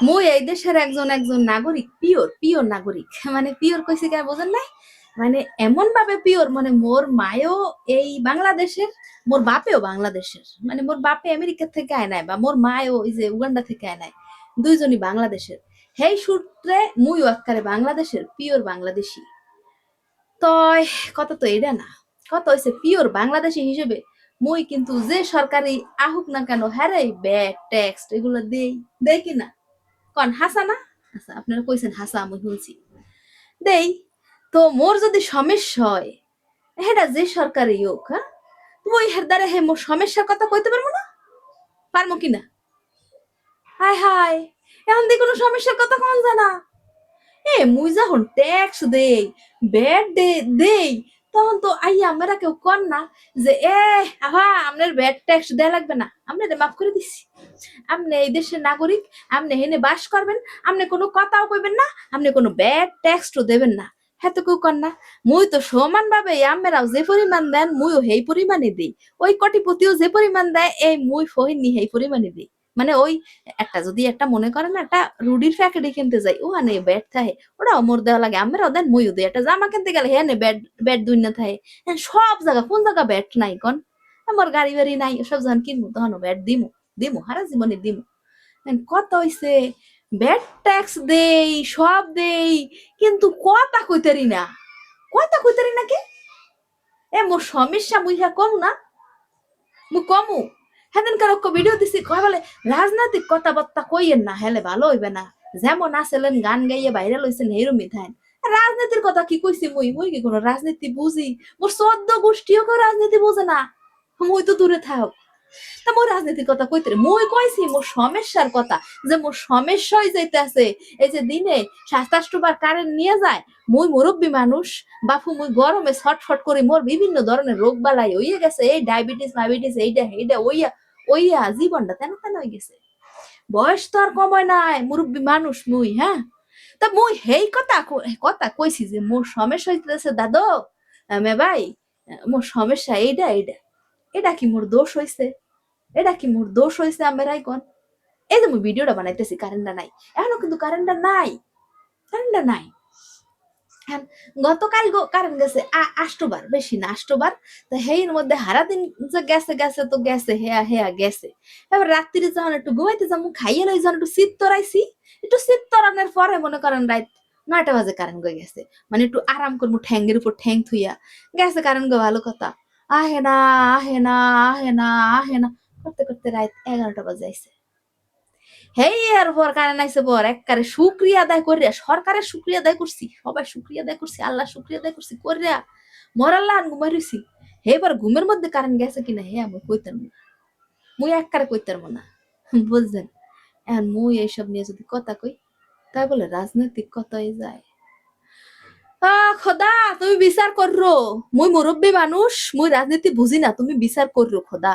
মুই এই দেশের একজন একজন নাগরিক, পিওর পিওর নাগরিক। মানে পিওর কইছি কেন বোঝেন নাই? মানে এমন ভাবে পিওর, মানে মোর মায়ও এই বাংলাদেশের, মোর বাপেও বাংলাদেশের। মানে মোর বাপে আমেরিকা থেকে আয় নাই, বা মোর মায়ও ওই যে উগান্ডা থেকে আয় নাই, দুইজনই বাংলাদেশের। হেই সূত্রে মুইও এককারে বাংলাদেশের পিওর বাংলাদেশি। তয় কথা তো এটা না, কথা হইছে পিওর বাংলাদেশি হিসেবে মুই কিন্তু যে সরকারি আহুক না কেন, হ্যাঁ রে ব্যাট ট্যাক্স এগুলো দেই, দেই কিনা কন? হাসা না? আচ্ছা আপনারা কইছেন হাসা, আমি শুনছি। দেই। তো মোর যদি সমস্যা হয়, হেটা যে সরকারি হোক, হ্যাঁ, তুমি ওই হের দ্বারা হে মোর সমস্যার কথা কইতে পারবো না? পারবো কিনা? হায় হায়, এখন দিয়ে কোনো সমস্যার কথা কন যায় না। মুই যখন ট্যাক্স দেই, ব্যাট দেই, তখন তো আইয়া আমরা কেউ কন না যে আহা আপনার ব্যাট ট্যাক্স দেয়া লাগবে না, আপনি মাফ করে দিছি, আপনি এই দেশের নাগরিক, আপনি হেনে বাস করবেন, আপনি কোনো কথাও কইবেন না, আপনি কোনো ব্যাড ট্যাক্সও দেবেন না। হ্যাঁ তো কেউ কর না। মুই তো সমান ভাবে আমেরাও যে পরিমাণ দেন মুইও সেই পরিমাণে দিই, ওই কোটিপতিও যে পরিমাণ দেয় এই মুই ফহিনী সেই পরিমাণে দিই। মানে ওই একটা যদি একটা মনে করেন একটা রুডির প্যাকেটে কিনতে যাই, ও আনে ব্যাট থাকে, ওরা মোর দেওয়া লাগে, আমরাও দেন মুইও দিই। একটা জামা কিনতে গেলে হ্যাঁ নে ব্যাট ব্যাট দুই না থাকে। হ্যাঁ, সব জায়গা কোন জায়গা ব্যাট নাই কন? আমার গাড়ি বাড়ি নাই, সব যখন কিনবো তখন ব্যাট দিমু, দিমু হারা জীবনে দিমু। কত হইছে, ব্যাট ট্যাক্স দেই, সব দেই, কিন্তু কথা কইতারি না, কথা কইতারি না কে? মোর সমস্যা মুইহা কম না, মু কমু। হেদিন কার ভিডিও দিছি, কয় বলে রাজনৈতিক কথাবার্তা কইয়েন না, হেলে ভালো হইবে না, যেমন আসলেন গান গাইয়ে বাইরে লইছেন হেরমি থাইন। রাজনীতির কথা কি কইছি? মুই মুই কি কোনো রাজনীতি বুঝি? মোর 14 গোষ্ঠীও কেউ রাজনীতি বোঝে না, মুই তো দূরে থাক। তা মোর রাজনীতির কথা কইতে মই কইছি মোর সমস্যার কথা, যে মোর সমস্যা হয়ে যাইতেছে। এই যে দিনে 7-8 বার কারেন্ট নিয়ে যায়, মুই মুরব্বী মানুষ, বাপু মুই গরমে ছটফট করে মোর বিভিন্ন ধরনের রোগ বালাই হইয়া গেছে, এই ডায়াবেটিস মায়াবেটিস এইটা এইটা ওইয়া ওইয়া জীবনটা তেন তেন হয়ে গেছে। বয়স তো আর কময় নাই, মুরব্বী মানুষ মুই, হ্যাঁ। তা মুই হেই কথা কথা কইছি যে মোর সমস্যা হইতেছে দাদু, মে ভাই, মোর সমস্যা এইটা এইটা। এটা কি মোর দোষ হইছে? এটা কি মোর দোষ হয়েছে? আমেরাই কোন? এই যে মুই ভিডিওটা বানাইতেছি, কারেন্টটা নাই, এখনো কিন্তু কারেন্টটা নাই, কারেন্টটা নাই। গতকাল কারেন্ট গেছে 8বার, বেশি না 8বার। তো হেইর মধ্যে হারা দিন যে গেছে গেছে তো গেছে, হেয়া হেয়া গেছে। এবার রাত্রিরে যখন একটু ঘুমাইতে যাবো, খাইয়ে লই যখন একটু শীত তরাইছি, একটু শীত তরানোর পরে মনে করেন রাত 9টা বাজে কারেন্ট গয়ে গেছে। মানে একটু আরাম করবো ঠ্যাঙ্গের উপর ঠ্যাং থুইয়া, গেছে কারেন্ট গো, ভালো কথা। আহে না আহে না আহে না আহে না করতে করতে রাত 11টা বাজে আইছে। হেই এর পর কারেন্ট আইছে পর একবারে শুকরিয়া আদায় করিয়া, সরকারের শুকরিয়া আদায় করছি, সবাই শুকরিয়া আদায় করছি, আল্লাহ শুকরিয়া আদায় করছি করিয়া মরাল্লা ঘুমাই রইছি। এবার ঘুমের মধ্যে কারেন্ট গেছে কিনা হে আমি কইতাম না, মুই একবারে কইতাম না, বুঝছেন? এখন মুই এইসব নিয়ে যদি কথা কই, তাই বলে রাজনৈতিক কথাই যায়। খোদা তুমি বিচার করো, মুই মুরব্বী মানুষ, মুই রাজনীতি বুঝি না, তুমি বিচার করো খোদা।